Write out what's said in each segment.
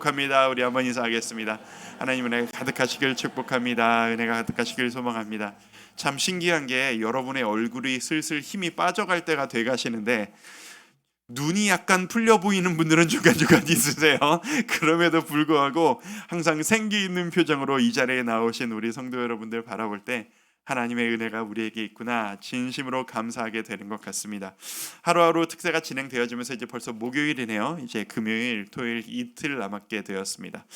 축복합니다. 우리 한번 인사하겠습니다. 하나님 은혜가 가득하시길 축복합니다. 은혜가 가득하시길 소망합니다. 참 신기한 게 여러분의 얼굴이 슬슬 힘이 빠져갈 때가 돼 가시는데 눈이 약간 풀려 보이는 분들은 중간중간 있으세요. 그럼에도 불구하고 항상 생기 있는 표정으로 이 자리에 나오신 우리 성도 여러분들 바라볼 때 하나님의 은혜가 우리에게 있구나 진심으로 감사하게 되는 것 같습니다. 하루하루 특세가 진행되어지면서 이제 벌써 목요일이네요. 이제 금요일, 토요일 이틀 남았게 되었습니다.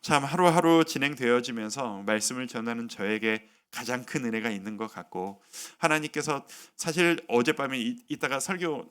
참 하루하루 진행되어지면서 말씀을 전하는 저에게 가장 큰 은혜가 있는 것 같고, 하나님께서 사실 어젯밤에 이따가 설교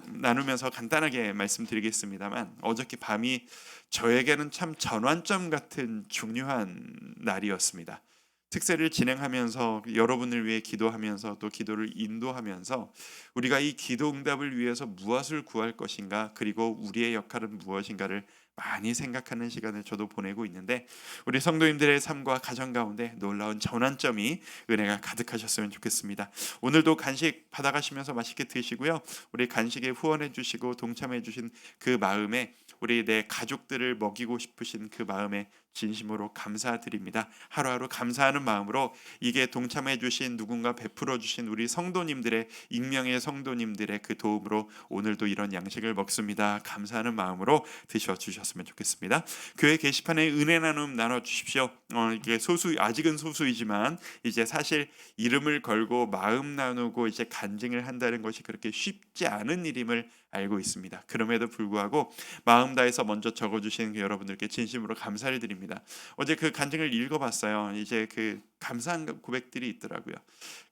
나누면서 간단하게 말씀드리겠습니다만, 어저께 밤이 저에게는 참 전환점 같은 중요한 날이었습니다. 특세를 진행하면서 여러분을 위해 기도하면서 또 기도를 인도하면서 우리가 이 기도 응답을 위해서 무엇을 구할 것인가, 그리고 우리의 역할은 무엇인가를 많이 생각하는 시간을 저도 보내고 있는데, 우리 성도님들의 삶과 가정 가운데 놀라운 전환점이 은혜가 가득하셨으면 좋겠습니다. 오늘도 간식 받아가시면서 맛있게 드시고요, 우리 간식에 후원해 주시고 동참해 주신 그 마음에, 우리 내 가족들을 먹이고 싶으신 그 마음에 진심으로 감사드립니다. 하루하루 감사하는 마음으로 이게 동참해 주신 누군가 베풀어 주신 우리 성도님들의, 익명의 성도님들의 그 도움으로 오늘도 이런 양식을 먹습니다. 감사하는 마음으로 드셔 주셨으면 좋겠습니다. 교회 게시판에 은혜 나눔 나눠 주십시오. 이게 아직은 소수이지만 이제 사실 이름을 걸고 마음 나누고 이제 간증을 한다는 것이 그렇게 쉽지 않은 일임을 알고 있습니다. 그럼에도 불구하고 마음 다해서 먼저 적어주신 여러분들께 진심으로 감사를 드립니다. 어제 그 간증을 읽어봤어요. 이제 그 감사한 고백들이 있더라고요.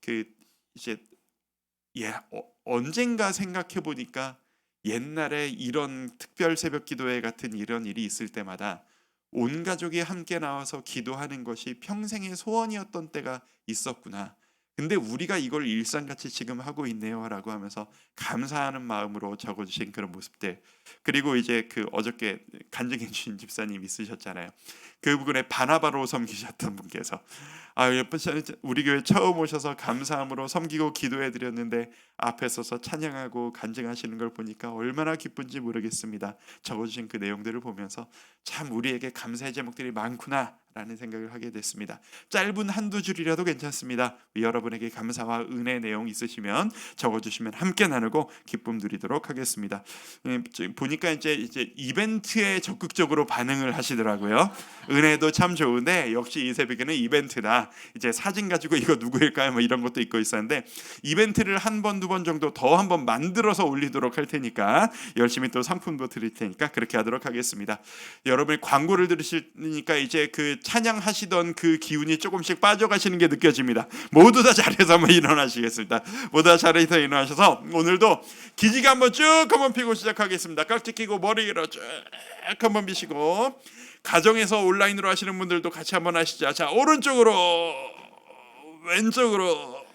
그 이제 언젠가 생각해 보니까 옛날에 이런 특별 새벽 기도회 같은 이런 일이 있을 때마다 온 가족이 함께 나와서 기도하는 것이 평생의 소원이었던 때가 있었구나. 근데 우리가 이걸 일상같이 지금 하고 있네요 라고 하면서 감사하는 마음으로 적어주신 그런 모습들, 그리고 이제 그 어저께 간증해 주신 집사님 있으셨잖아요. 그분의 바나바로 섬기셨던 분께서 우리 교회 처음 오셔서 감사함으로 섬기고 기도해 드렸는데 앞에 서서 찬양하고 간증하시는 걸 보니까 얼마나 기쁜지 모르겠습니다. 적어주신 그 내용들을 보면서 참 우리에게 감사의 제목들이 많구나 라는 생각을 하게 됐습니다. 짧은 한두 줄이라도 괜찮습니다. 여러분에게 감사와 은혜 내용 있으시면 적어주시면 함께 나누고 기쁨 누리도록 하겠습니다. 보니까 이제 이벤트에 적극적으로 반응을 하시더라고요. 은혜도 참 좋은데 역시 이 새벽에는 이벤트다. 이제 사진 가지고 이거 누구일까요? 뭐 이런 것도 있고 있었는데, 이벤트를 한 번, 두 번 정도 더 한번 만들어서 올리도록 할 테니까 열심히 또 상품도 드릴 테니까 그렇게 하도록 하겠습니다. 여러분이 광고를 들으시니까 이제 그 찬양하시던 그 기운이 조금씩 빠져가시는 게 느껴집니다. 모두 다 잘해서 한번 일어나시겠습니다. 모두 다 잘해서 일어나셔서 오늘도 기지개 한번 쭉 한번 펴고 시작하겠습니다. 깍지 끼고 머리 길어 쭉 한번 미시고, 가정에서 온라인으로 하시는 분들도 같이 한번 하시죠. 자, 오른쪽으로 왼쪽으로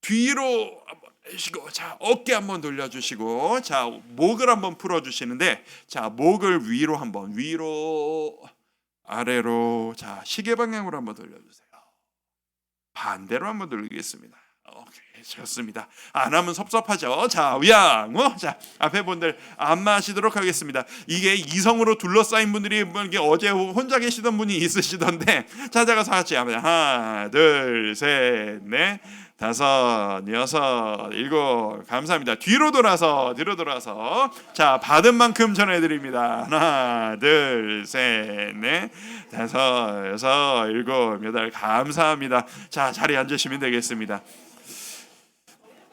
뒤로 한번 하시고, 자 어깨 한번 돌려주시고, 자 목을 한번 풀어주시는데, 자 목을 위로 한번, 위로 아래로, 자 시계 방향으로 한번 돌려주세요. 반대로 한번 돌리겠습니다. 오케이, 좋습니다. 안 하면 섭섭하죠. 자 위양, 자 앞에 분들 안마하시도록 하겠습니다. 이게 이성으로 둘러싸인 분들이 이게 어제 혼자 계시던 분이 있으시던데 찾아가서 같이 하면 하나, 둘, 셋, 넷, 다섯, 여섯, 일곱. 감사합니다. 뒤로 돌아서 자 받은 만큼 전해드립니다. 하나, 둘, 셋, 넷, 다섯, 여섯, 일곱, 여덟. 감사합니다. 자 자리에 앉으시면 되겠습니다.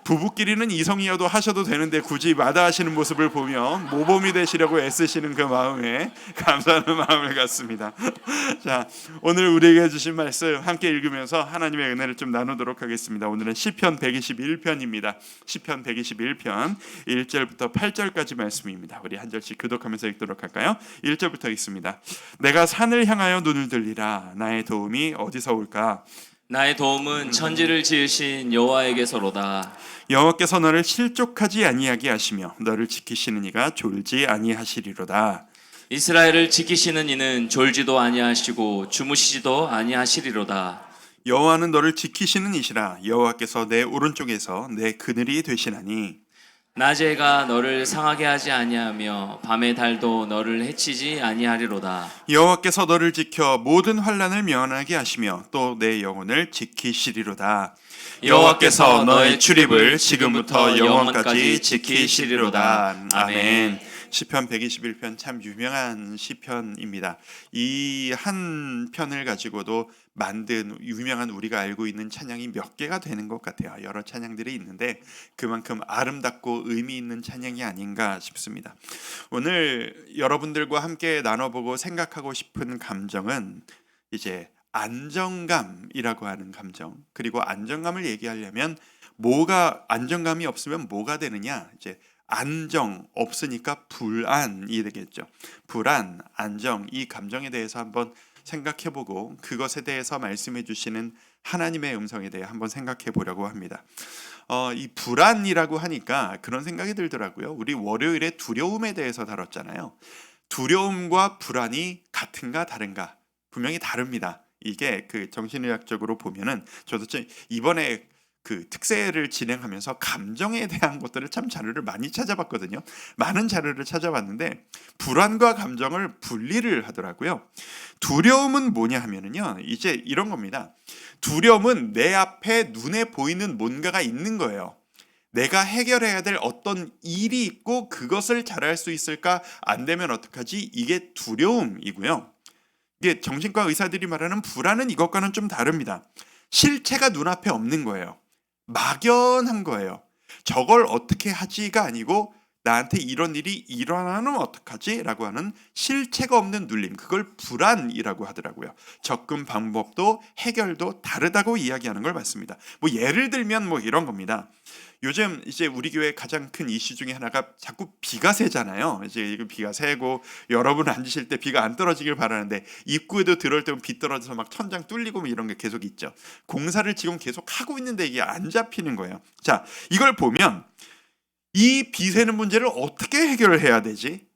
부부끼리는 이성이어도 하셔도 되는데 굳이 마다하시는 모습을 보면 모범이 되시려고 애쓰시는 그 마음에 감사하는 마음을 갖습니다. 자, 오늘 우리에게 주신 말씀 함께 읽으면서 하나님의 은혜를 좀 나누도록 하겠습니다. 오늘은 시편 121편입니다. 시편 121편 1절부터 8절까지 말씀입니다. 우리 한 절씩 교독하면서 읽도록 할까요? 1절부터 읽습니다. 내가 산을 향하여 눈을 들리라. 나의 도움이 어디서 올까? 나의 도움은 천지를 지으신 여호와에게서로다. 여호와께서 너를 실족하지 아니하게 하시며 너를 지키시는 이가 졸지 아니하시리로다. 이스라엘을 지키시는 이는 졸지도 아니하시고 주무시지도 아니하시리로다. 여호와는 너를 지키시는 이시라. 여호와께서 내 오른쪽에서 내 그늘이 되시나니 낮에가 너를 상하게 하지 아니하며 밤의 달도 너를 해치지 아니하리로다. 여호와께서 너를 지켜 모든 환난을 면하게 하시며 또 내 영혼을 지키시리로다. 여호와께서 너의 출입을 지금부터 영원까지 지키시리로다. 아멘. 시편 121편 참 유명한 시편입니다. 이 한 편을 가지고도 만든 유명한 우리가 알고 있는 찬양이 몇 개가 되는 것 같아요. 여러 찬양들이 있는데 그만큼 아름답고 의미 있는 찬양이 아닌가 싶습니다. 오늘 여러분들과 함께 나눠보고 생각하고 싶은 감정은 이제 안정감이라고 하는 감정. 그리고 안정감을 얘기하려면 안정감이 없으면 뭐가 되느냐? 이제 안정 없으니까 불안이 되겠죠. 불안, 안정, 이 감정에 대해서 한번 생각해보고 그것에 대해서 말씀해 주시는 하나님의 음성에 대해 한번 생각해 보려고 합니다. 이 불안이라고 하니까 그런 생각이 들더라고요. 우리 월요일에 두려움에 대해서 다뤘잖아요. 두려움과 불안이 같은가 다른가? 분명히 다릅니다. 이게 그 정신의학적으로 보면은 저도 이번에 그 특세를 진행하면서 감정에 대한 것들을 참 자료를 많이 찾아봤거든요. 많은 자료를 찾아봤는데 불안과 감정을 분리를 하더라고요. 두려움은 뭐냐 하면은요, 이제 이런 겁니다. 두려움은 내 앞에 눈에 보이는 뭔가가 있는 거예요. 내가 해결해야 될 어떤 일이 있고 그것을 잘할 수 있을까? 안 되면 어떡하지? 이게 두려움이고요. 이게 정신과 의사들이 말하는 불안은 이것과는 좀 다릅니다. 실체가 눈앞에 없는 거예요. 막연한 거예요. 저걸 어떻게 하지가 아니고 나한테 이런 일이 일어나면 어떡하지? 라고 하는 실체가 없는 눌림, 그걸 불안이라고 하더라고요. 접근 방법도 해결도 다르다고 이야기하는 걸 봤습니다. 뭐 예를 들면 뭐 이런 겁니다. 요즘 이제 우리 교회 가장 큰 이슈 중에 하나가 자꾸 비가 새잖아요. 이제 비가 새고 여러분 앉으실 때 비가 안 떨어지길 바라는데 입구에도 들어올 때면 비 떨어져서 막 천장 뚫리고 뭐 이런 게 계속 있죠. 공사를 지금 계속 하고 있는데 이게 안 잡히는 거예요. 자, 이걸 보면 이 비 새는 문제를 어떻게 해결을 해야 되지?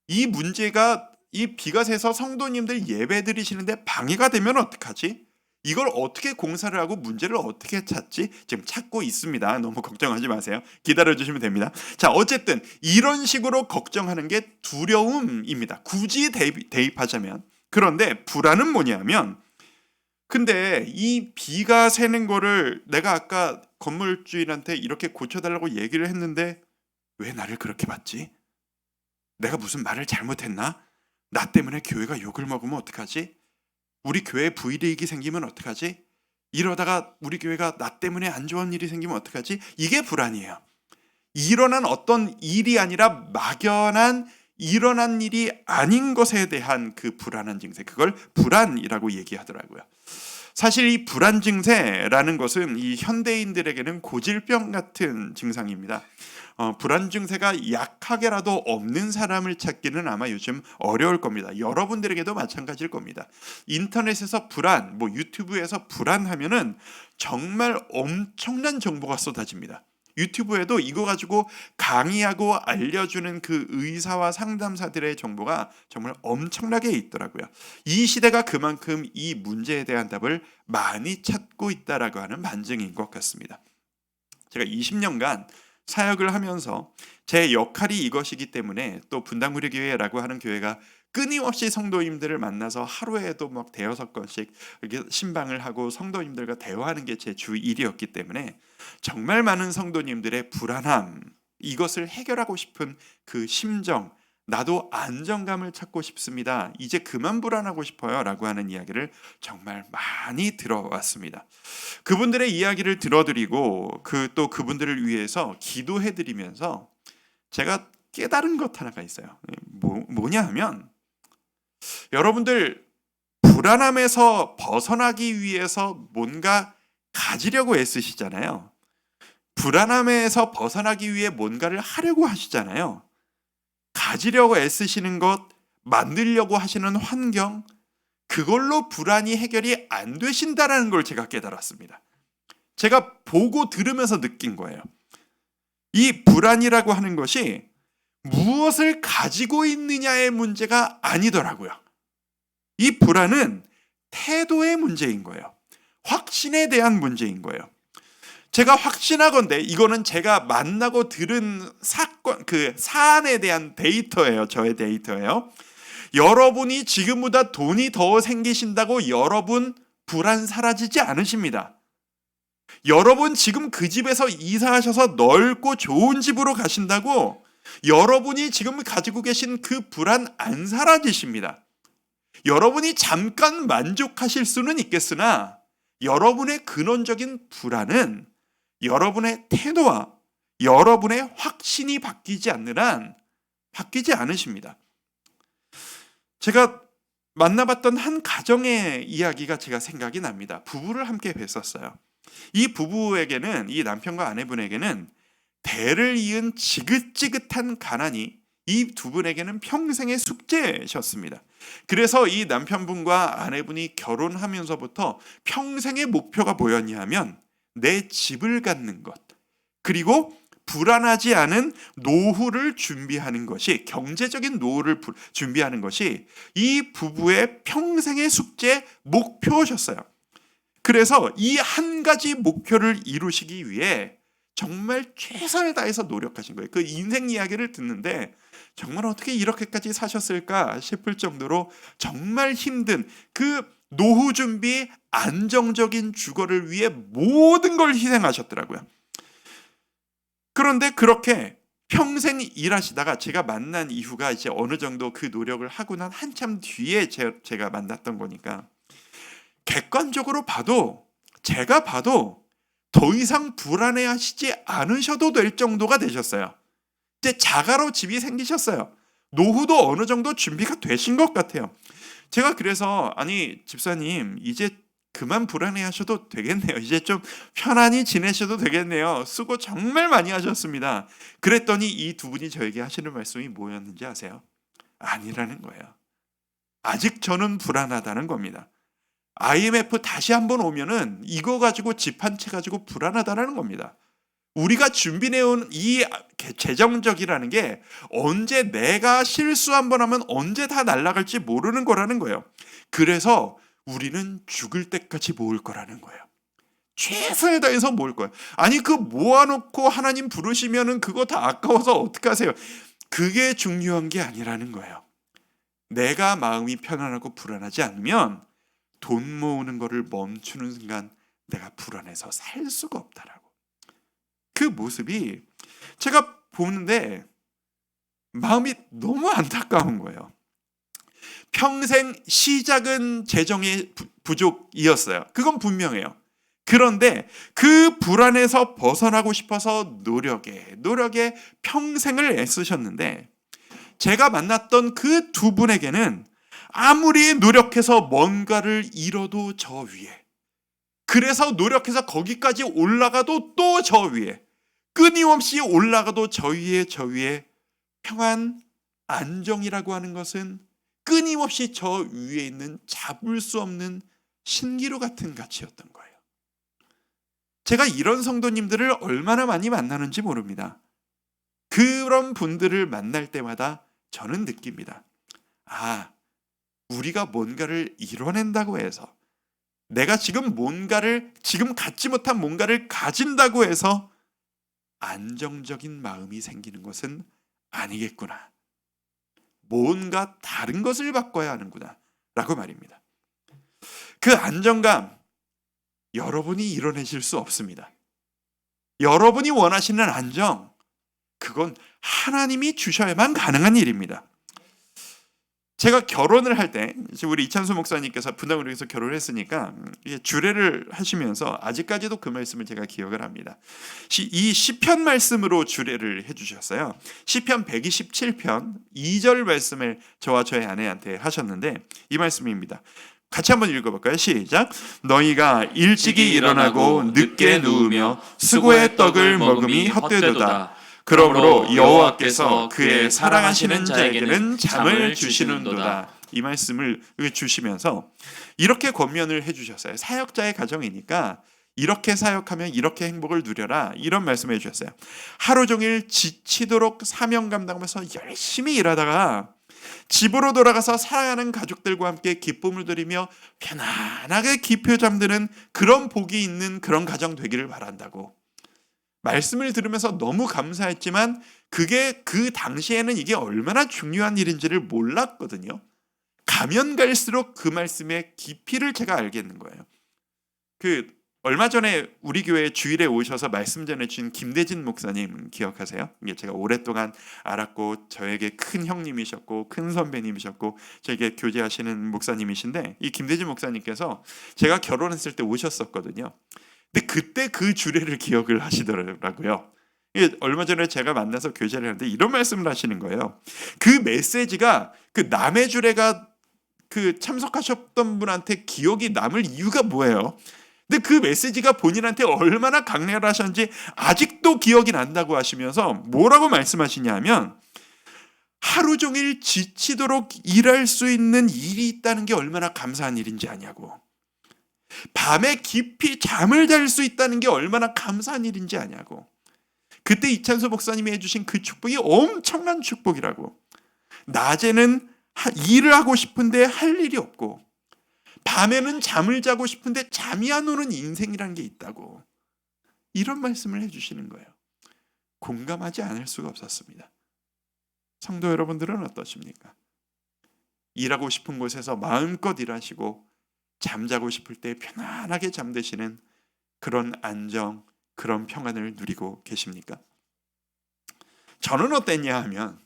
이 문제가 이 비가 새서 성도님들 예배 드리시는데 방해가 되면 어떡하지? 이걸 어떻게 공사를 하고 문제를 어떻게 찾지? 지금 찾고 있습니다. 너무 걱정하지 마세요. 기다려주시면 됩니다. 자, 어쨌든 이런 식으로 걱정하는 게 두려움입니다. 굳이 대입하자면. 그런데 불안은 뭐냐면, 근데 이 비가 새는 거를 내가 아까 건물주인한테 이렇게 고쳐달라고 얘기를 했는데 왜 나를 그렇게 봤지? 내가 무슨 말을 잘못했나? 나 때문에 교회가 욕을 먹으면 어떡하지? 우리 교회에 불이익이 생기면 어떡하지? 이러다가 우리 교회가 나 때문에 안 좋은 일이 생기면 어떡하지? 이게 불안이에요. 일어난 어떤 일이 아니라 막연한 일어난 일이 아닌 것에 대한 그 불안한 증세, 그걸 불안이라고 얘기하더라고요. 사실 이 불안 증세라는 것은 이 현대인들에게는 고질병 같은 증상입니다. 불안 증세가 약하게라도 없는 사람을 찾기는 아마 요즘 어려울 겁니다. 여러분들에게도 마찬가지일 겁니다. 인터넷에서 불안, 뭐 유튜브에서 불안하면은 정말 엄청난 정보가 쏟아집니다. 유튜브에도 이거 가지고 강의하고 알려주는 그 의사와 상담사들의 정보가 정말 엄청나게 있더라고요. 이 시대가 그만큼 이 문제에 대한 답을 많이 찾고 있다라고 하는 반증인 것 같습니다. 제가 20년간 사역을 하면서 제 역할이 이것이기 때문에 또 분당구리교회라고 하는 교회가 끊임없이 성도님들을 만나서 하루에도 막 대여섯 건씩 이렇게 신방을 하고 성도님들과 대화하는 게 제 주 일이었기 때문에 정말 많은 성도님들의 불안함, 이것을 해결하고 싶은 그 심정, 나도 안정감을 찾고 싶습니다. 이제 그만 불안하고 싶어요. 라고 하는 이야기를 정말 많이 들어왔습니다. 그분들의 이야기를 들어드리고 또 그분들을 위해서 기도해드리면서 제가 깨달은 것 하나가 있어요. 뭐냐 하면 여러분들 불안함에서 벗어나기 위해서 뭔가 가지려고 애쓰시잖아요. 불안함에서 벗어나기 위해 뭔가를 하려고 하시잖아요. 가지려고 애쓰시는 것, 만들려고 하시는 환경, 그걸로 불안이 해결이 안 되신다라는 걸 제가 깨달았습니다. 제가 보고 들으면서 느낀 거예요. 이 불안이라고 하는 것이 무엇을 가지고 있느냐의 문제가 아니더라고요. 이 불안은 태도의 문제인 거예요. 확신에 대한 문제인 거예요. 제가 확신하건대 이거는 제가 만나고 들은 사건, 그 사안에 대한 데이터예요. 저의 데이터예요. 여러분이 지금보다 돈이 더 생기신다고 여러분 불안 사라지지 않으십니다. 여러분 지금 그 집에서 이사하셔서 넓고 좋은 집으로 가신다고 여러분이 지금 가지고 계신 그 불안 안 사라지십니다. 여러분이 잠깐 만족하실 수는 있겠으나 여러분의 근원적인 불안은 여러분의 태도와 여러분의 확신이 바뀌지 않는 한 바뀌지 않으십니다. 제가 만나봤던 한 가정의 이야기가 제가 생각이 납니다. 부부를 함께 뵀었어요. 이 부부에게는, 이 남편과 아내분에게는 대를 이은 지긋지긋한 가난이 이 두 분에게는 평생의 숙제셨습니다. 그래서 이 남편분과 아내분이 결혼하면서부터 평생의 목표가 뭐였냐 하면 내 집을 갖는 것, 그리고 불안하지 않은 노후를 준비하는 것이, 경제적인 노후를 준비하는 것이 이 부부의 평생의 숙제 목표셨어요. 그래서 이 한 가지 목표를 이루시기 위해 정말 최선을 다해서 노력하신 거예요. 그 인생 이야기를 듣는데 정말 어떻게 이렇게까지 사셨을까 싶을 정도로 정말 힘든 그 노후 준비, 안정적인 주거를 위해 모든 걸 희생하셨더라고요. 그런데 그렇게 평생 일하시다가 제가 만난 이후가 이제 어느 정도 그 노력을 하고 난 한참 뒤에 제가 만났던 거니까 객관적으로 봐도, 제가 봐도 더 이상 불안해하시지 않으셔도 될 정도가 되셨어요. 이제 자가로 집이 생기셨어요. 노후도 어느 정도 준비가 되신 것 같아요. 제가 그래서 아니 집사님 이제 그만 불안해하셔도 되겠네요. 이제 좀 편안히 지내셔도 되겠네요. 수고 정말 많이 하셨습니다. 그랬더니 이 두 분이 저에게 하시는 말씀이 뭐였는지 아세요? 아니라는 거예요. 아직 저는 불안하다는 겁니다. IMF 다시 한번 오면은 이거 가지고 집 한 채 가지고 불안하다는 겁니다. 우리가 준비해온 이 재정적이라는 게 언제 내가 실수 한번 하면 언제 다 날아갈지 모르는 거라는 거예요. 그래서 우리는 죽을 때까지 모을 거라는 거예요. 최선을 다해서 모을 거예요. 아니 그 모아놓고 하나님 부르시면은 그거 다 아까워서 어떡하세요? 그게 중요한 게 아니라는 거예요. 내가 마음이 편안하고 불안하지 않으면 돈 모으는 거를 멈추는 순간 내가 불안해서 살 수가 없다라고. 그 모습이 제가 보는데 마음이 너무 안타까운 거예요. 평생 시작은 재정의 부족이었어요. 그건 분명해요. 그런데 그 불안에서 벗어나고 싶어서 노력에 평생을 애쓰셨는데 제가 만났던 그 두 분에게는 아무리 노력해서 뭔가를 잃어도 저 위에, 그래서 노력해서 거기까지 올라가도 또 저 위에, 끊임없이 올라가도 저 위에 평안, 안정이라고 하는 것은 끊임없이 저 위에 있는 잡을 수 없는 신기루 같은 가치였던 거예요. 제가 이런 성도님들을 얼마나 많이 만나는지 모릅니다. 그런 분들을 만날 때마다 저는 느낍니다. 아, 우리가 뭔가를 이뤄낸다고 해서, 내가 지금 지금 갖지 못한 뭔가를 가진다고 해서 안정적인 마음이 생기는 것은 아니겠구나. 뭔가 다른 것을 바꿔야 하는구나 라고 말입니다. 그 안정감 여러분이 이뤄내실 수 없습니다. 여러분이 원하시는 안정, 그건 하나님이 주셔야만 가능한 일입니다. 제가 결혼을 할 때, 우리 이찬수 목사님께서 분당으로에서 결혼을 했으니까 주례를 하시면서 아직까지도 그 말씀을 제가 기억을 합니다. 이 시편 말씀으로 주례를 해주셨어요. 시편 127편 2절 말씀을 저와 저의 아내한테 하셨는데 이 말씀입니다. 같이 한번 읽어볼까요? 시작. 너희가 일찍이 일어나고 늦게 누우며 수고의 떡을 먹음이 헛되도다. 그러므로 여호와께서 그의 사랑하시는 자에게는 잠을 주시는도다. 이 말씀을 주시면서 이렇게 권면을 해주셨어요. 사역자의 가정이니까 이렇게 사역하면 이렇게 행복을 누려라, 이런 말씀을 해주셨어요. 하루 종일 지치도록 사명 감당하면서 열심히 일하다가 집으로 돌아가서 사랑하는 가족들과 함께 기쁨을 드리며 편안하게 깊이 잠드는 그런 복이 있는 그런 가정 되기를 바란다고. 말씀을 들으면서 너무 감사했지만 그게 그 당시에는 이게 얼마나 중요한 일인지를 몰랐거든요. 가면 갈수록 그 말씀의 깊이를 제가 알겠는 거예요. 얼마 전에 우리 교회 주일에 오셔서 말씀 전해주신 김대진 목사님 기억하세요? 이게 제가 오랫동안 알았고 저에게 큰 형님이셨고 큰 선배님이셨고 저에게 교제하시는 목사님이신데, 이 김대진 목사님께서 제가 결혼했을 때 오셨었거든요. 근데 그때 그 주례를 기억을 하시더라고요. 이게 얼마 전에 제가 만나서 교제를 하는데 이런 말씀을 하시는 거예요. 그 메시지가 그 남의 주례가 참석하셨던 분한테 기억이 남을 이유가 뭐예요? 근데 그 메시지가 본인한테 얼마나 강렬하셨는지 아직도 기억이 난다고 하시면서 뭐라고 말씀하시냐면, 하루 종일 지치도록 일할 수 있는 일이 있다는 게 얼마나 감사한 일인지 아냐고, 밤에 깊이 잠을 잘 수 있다는 게 얼마나 감사한 일인지 아냐고, 그때 이찬수 목사님이 해주신 그 축복이 엄청난 축복이라고, 낮에는 일을 하고 싶은데 할 일이 없고 밤에는 잠을 자고 싶은데 잠이 안 오는 인생이라는 게 있다고, 이런 말씀을 해주시는 거예요. 공감하지 않을 수가 없었습니다. 성도 여러분들은 어떠십니까? 일하고 싶은 곳에서 마음껏 일하시고 잠자고 싶을 때 편안하게 잠드시는 그런 안정, 그런 평안을 누리고 계십니까? 저는 어땠냐 하면,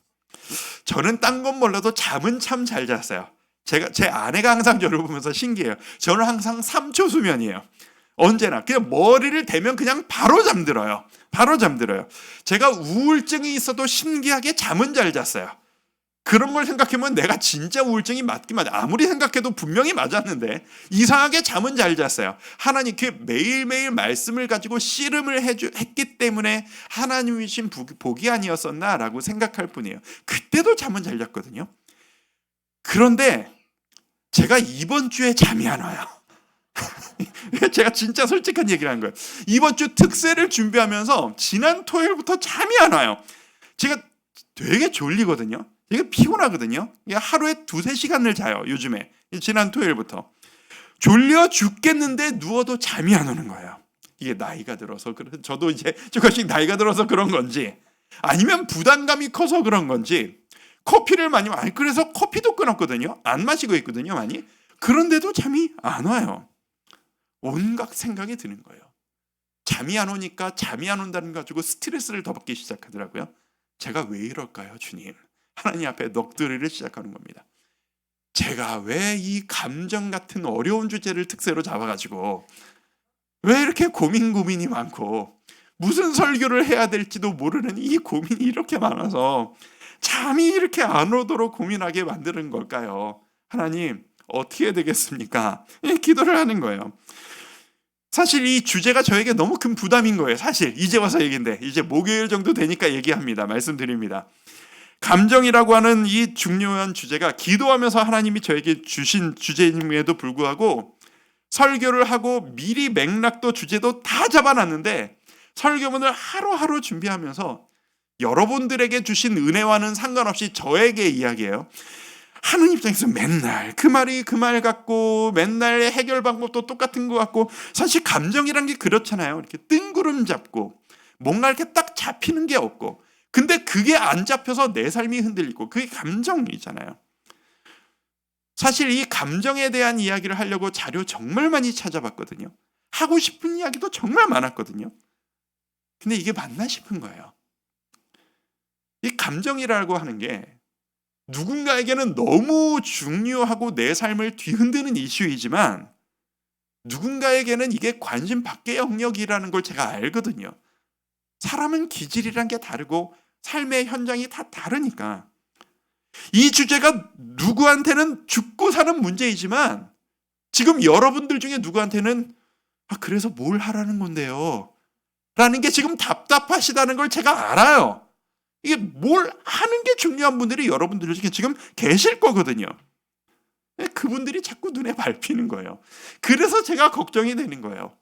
저는 딴 건 몰라도 잠은 참 잘 잤어요. 제 아내가 항상 저를 보면서 신기해요. 저는 항상 3초 수면이에요. 언제나 그냥 머리를 대면 그냥 바로 잠들어요. 바로 잠들어요. 제가 우울증이 있어도 신기하게 잠은 잘 잤어요. 그런 걸 생각해보면 내가 진짜 우울증이 맞긴 맞아. 아무리 생각해도 분명히 맞았는데 이상하게 잠은 잘 잤어요. 하나님께 매일매일 말씀을 가지고 씨름을 했기 때문에 하나님이 주신 복이 아니었었나라고 생각할 뿐이에요. 그때도 잠은 잘 잤거든요. 그런데 제가 이번 주에 잠이 안 와요. 제가 진짜 솔직한 얘기를 하는 거예요. 이번 주 특세를 준비하면서 지난 토요일부터 잠이 안 와요. 제가 되게 졸리거든요. 되게 피곤하거든요. 하루에 2-3시간을 자요, 요즘에. 지난 토요일부터. 졸려 죽겠는데 누워도 잠이 안 오는 거예요. 이게 나이가 들어서, 저도 이제 조금씩 나이가 들어서 그런 건지, 아니면 부담감이 커서 그런 건지, 커피를 많이 그래서 커피도 끊었거든요. 안 마시고 있거든요, 많이. 그런데도 잠이 안 와요. 온갖 생각이 드는 거예요. 잠이 안 오니까 잠이 안 온다는 거 가지고 스트레스를 더 받기 시작하더라고요. 제가 왜 이럴까요, 주님? 하나님 앞에 넋두리를 시작하는 겁니다. 제가 왜 이 감정 같은 어려운 주제를 특세로 잡아가지고 왜 이렇게 고민이 많고 무슨 설교를 해야 될지도 모르는 이 고민이 이렇게 많아서 잠이 이렇게 안 오도록 고민하게 만드는 걸까요? 하나님, 어떻게 되겠습니까? 기도를 하는 거예요. 사실 이 주제가 저에게 너무 큰 부담인 거예요. 사실 이제 와서 얘기인데, 이제 목요일 정도 되니까 얘기합니다. 말씀드립니다. 감정이라고 하는 이 중요한 주제가 기도하면서 하나님이 저에게 주신 주제임에도 불구하고 설교를 하고 미리 맥락도 주제도 다 잡아놨는데, 설교문을 하루하루 준비하면서 여러분들에게 주신 은혜와는 상관없이 저에게 이야기해요. 하는 입장에서 맨날 그 말이 그 말 같고 맨날 해결 방법도 똑같은 것 같고, 사실 감정이란 게 그렇잖아요. 이렇게 뜬구름 잡고 뭔가 이렇게 딱 잡히는 게 없고, 근데 그게 안 잡혀서 내 삶이 흔들리고, 그게 감정이잖아요. 사실 이 감정에 대한 이야기를 하려고 자료 정말 많이 찾아봤거든요. 하고 싶은 이야기도 정말 많았거든요. 근데 이게 맞나 싶은 거예요. 이 감정이라고 하는 게 누군가에게는 너무 중요하고 내 삶을 뒤흔드는 이슈이지만 누군가에게는 이게 관심 밖의 영역이라는 걸 제가 알거든요. 사람은 기질이란 게 다르고 삶의 현장이 다 다르니까. 이 주제가 누구한테는 죽고 사는 문제이지만 지금 여러분들 중에 누구한테는 그래서 뭘 하라는 건데요? 라는 게 지금 답답하시다는 걸 제가 알아요. 이게 뭘 하는 게 중요한 분들이 여러분들 중에 지금 계실 거거든요. 그분들이 자꾸 눈에 밟히는 거예요. 그래서 제가 걱정이 되는 거예요.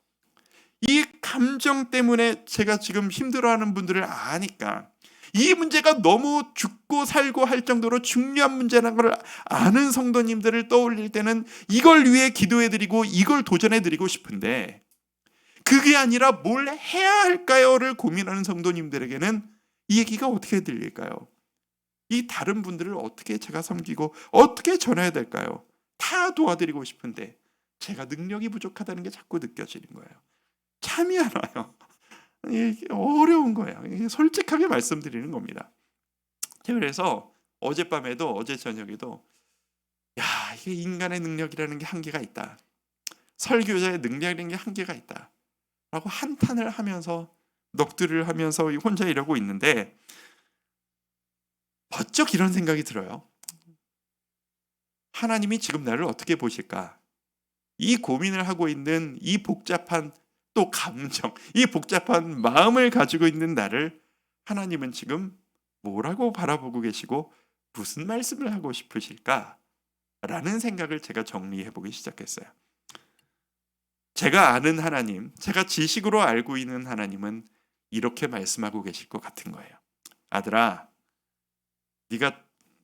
이 감정 때문에 제가 지금 힘들어하는 분들을 아니까, 이 문제가 너무 죽고 살고 할 정도로 중요한 문제라는 걸 아는 성도님들을 떠올릴 때는 이걸 위해 기도해드리고 이걸 도전해드리고 싶은데, 그게 아니라 뭘 해야 할까요를 고민하는 성도님들에게는 이 얘기가 어떻게 들릴까요? 이 다른 분들을 어떻게 제가 섬기고 어떻게 전해야 될까요? 다 도와드리고 싶은데 제가 능력이 부족하다는 게 자꾸 느껴지는 거예요. 참이 안 와요. 이게 어려운 거예요. 솔직하게 말씀드리는 겁니다. 그래서 어젯밤에도 어제 저녁에도 이게 인간의 능력이라는 게 한계가 있다. 설교자의 능력이라는 게 한계가 있다. 라고 한탄을 하면서 넋두리를 하면서 혼자 이러고 있는데 번쩍 이런 생각이 들어요. 하나님이 지금 나를 어떻게 보실까? 이 고민을 하고 있는 이 복잡한 또 감정, 이 복잡한 마음을 가지고 있는 나를 하나님은 지금 뭐라고 바라보고 계시고 무슨 말씀을 하고 싶으실까? 라는 생각을 제가 정리해보기 시작했어요. 제가 아는 하나님, 제가 지식으로 알고 있는 하나님은 이렇게 말씀하고 계실 것 같은 거예요. 아들아,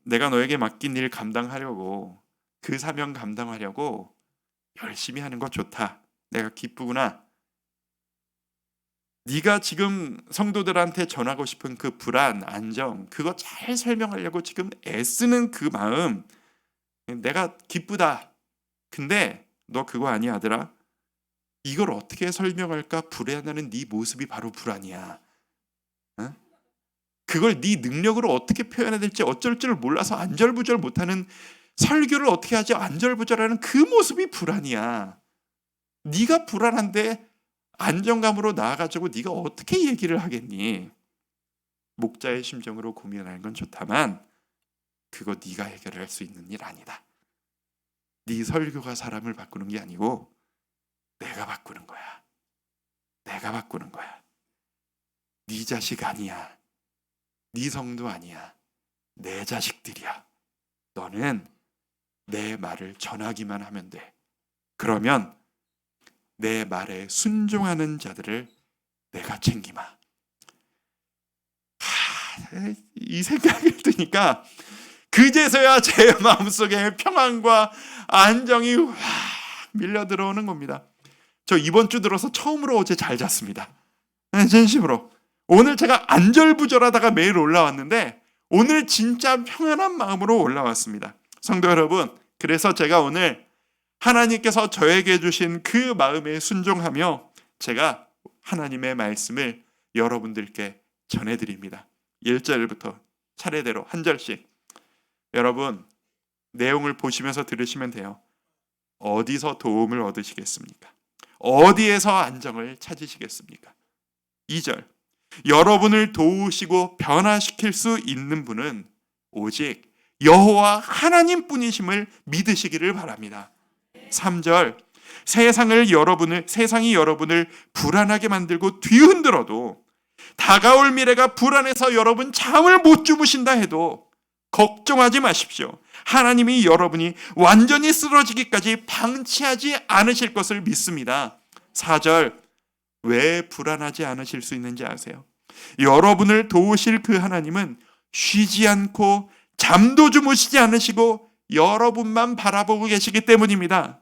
내가 너에게 맡긴 일 감당하려고, 그 사명 감당하려고 열심히 하는 거 좋다. 내가 기쁘구나. 네가 지금 성도들한테 전하고 싶은 그 불안, 안정, 그거 잘 설명하려고 지금 애쓰는 그 마음, 내가 기쁘다. 근데 너 그거 아니야, 아들아. 이걸 어떻게 설명할까? 불안하는 네 모습이 바로 불안이야. 어? 그걸 네 능력으로 어떻게 표현해야 될지 어쩔 줄 몰라서 안절부절 못하는, 설교를 어떻게 하지 안절부절하는 그 모습이 불안이야. 네가 불안한데 안정감으로 나아가지고 네가 어떻게 얘기를 하겠니? 목자의 심정으로 고민하는 건 좋다만 그거 네가 해결할 수 있는 일 아니다. 네 설교가 사람을 바꾸는 게 아니고 내가 바꾸는 거야. 내가 바꾸는 거야. 네 자식 아니야. 네 성도 아니야. 내 자식들이야. 너는 내 말을 전하기만 하면 돼. 그러면 내 말에 순종하는 자들을 내가 챙기마. 이 생각을 드니까 그제서야 제 마음속에 평안과 안정이 확 밀려 들어오는 겁니다. 저 이번 주 들어서 처음으로 어제 잘 잤습니다. 진심으로. 오늘 제가 안절부절하다가 매일 올라왔는데 오늘 진짜 평안한 마음으로 올라왔습니다. 성도 여러분, 그래서 제가 오늘 하나님께서 저에게 주신 그 마음에 순종하며 제가 하나님의 말씀을 여러분들께 전해드립니다. 1절부터 차례대로 한 절씩. 여러분, 내용을 보시면서 들으시면 돼요. 어디서 도움을 얻으시겠습니까? 어디에서 안정을 찾으시겠습니까? 2절. 여러분을 도우시고 변화시킬 수 있는 분은 오직 여호와 하나님뿐이심을 믿으시기를 바랍니다. 3절. 세상이 여러분을 불안하게 만들고 뒤흔들어도, 다가올 미래가 불안해서 여러분 잠을 못 주무신다 해도 걱정하지 마십시오. 하나님이 여러분이 완전히 쓰러지기까지 방치하지 않으실 것을 믿습니다. 4절. 왜 불안하지 않으실 수 있는지 아세요? 여러분을 도우실 그 하나님은 쉬지 않고 잠도 주무시지 않으시고 여러분만 바라보고 계시기 때문입니다.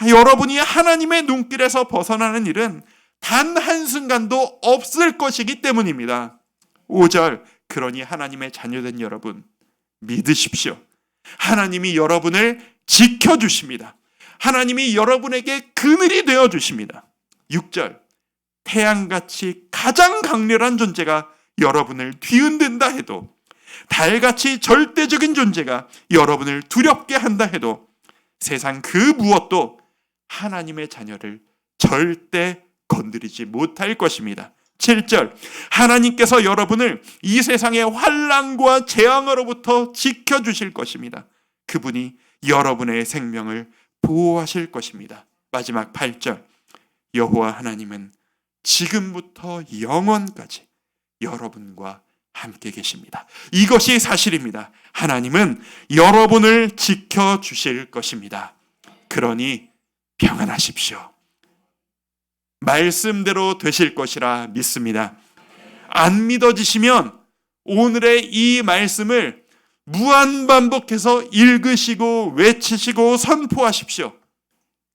여러분이 하나님의 눈길에서 벗어나는 일은 단 한순간도 없을 것이기 때문입니다. 5절. 그러니 하나님의 자녀된 여러분, 믿으십시오. 하나님이 여러분을 지켜주십니다. 하나님이 여러분에게 그늘이 되어주십니다. 6절. 태양같이 가장 강렬한 존재가 여러분을 뒤흔든다 해도, 달같이 절대적인 존재가 여러분을 두렵게 한다 해도 세상 그 무엇도 하나님의 자녀를 절대 건드리지 못할 것입니다. 7절. 하나님께서 여러분을 이 세상의 환난과 재앙으로부터 지켜주실 것입니다. 그분이 여러분의 생명을 보호하실 것입니다. 마지막 8절. 여호와 하나님은 지금부터 영원까지 여러분과 함께 계십니다. 이것이 사실입니다. 하나님은 여러분을 지켜주실 것입니다. 그러니 평안하십시오. 말씀대로 되실 것이라 믿습니다. 안 믿어지시면 오늘의 이 말씀을 무한반복해서 읽으시고 외치시고 선포하십시오.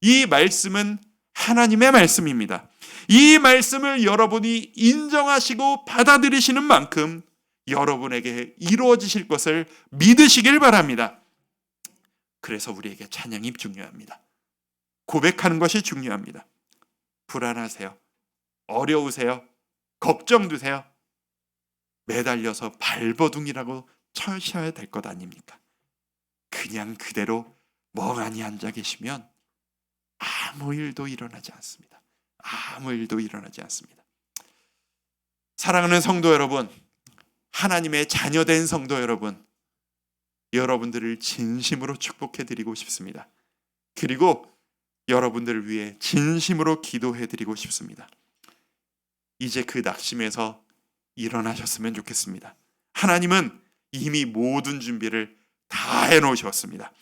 이 말씀은 하나님의 말씀입니다. 이 말씀을 여러분이 인정하시고 받아들이시는 만큼 여러분에게 이루어지실 것을 믿으시길 바랍니다. 그래서 우리에게 찬양이 중요합니다. 고백하는 것이 중요합니다. 불안하세요? 어려우세요? 걱정되세요? 매달려서 발버둥이라고 쳐셔야 될 것 아닙니까? 그냥 그대로 멍하니 앉아 계시면 아무 일도 일어나지 않습니다. 아무 일도 일어나지 않습니다. 사랑하는 성도 여러분, 하나님의 자녀된 성도 여러분, 여러분들을 진심으로 축복해 드리고 싶습니다. 그리고 여러분들을 위해 진심으로 기도해 드리고 싶습니다. 이제 그 낙심에서 일어나셨으면 좋겠습니다. 하나님은 이미 모든 준비를 다 해놓으셨습니다.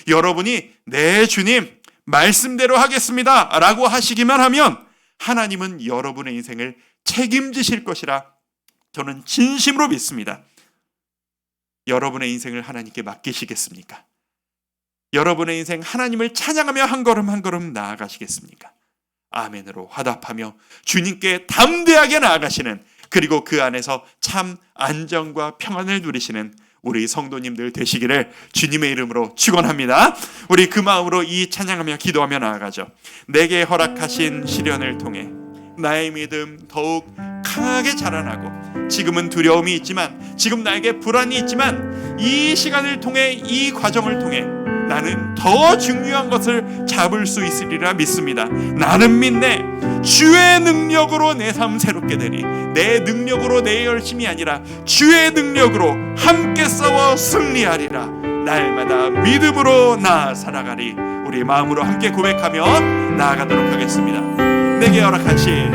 여러분이 네 주님 말씀대로 하겠습니다 라고 하시기만 하면 하나님은 여러분의 인생을 책임지실 것이라 저는 진심으로 믿습니다. 여러분의 인생을 하나님께 맡기시겠습니까? 여러분의 인생 하나님을 찬양하며 한 걸음 한 걸음 나아가시겠습니까? 아멘으로 화답하며 주님께 담대하게 나아가시는, 그리고 그 안에서 참 안정과 평안을 누리시는 우리 성도님들 되시기를 주님의 이름으로 축원합니다. 우리 그 마음으로 이 찬양하며 기도하며 나아가죠. 내게 허락하신 시련을 통해 나의 믿음 더욱 강하게 자라나고, 지금은 두려움이 있지만, 지금 나에게 불안이 있지만, 이 시간을 통해, 이 과정을 통해 나는 더 중요한 것을 잡을 수 있으리라 믿습니다. 나는 믿네. 주의 능력으로 내 삶 새롭게 되리. 내 능력으로, 내 열심이 아니라 주의 능력으로 함께 싸워 승리하리라. 날마다 믿음으로 나 살아가리. 우리 마음으로 함께 고백하며 나아가도록 하겠습니다. 내게 허락하신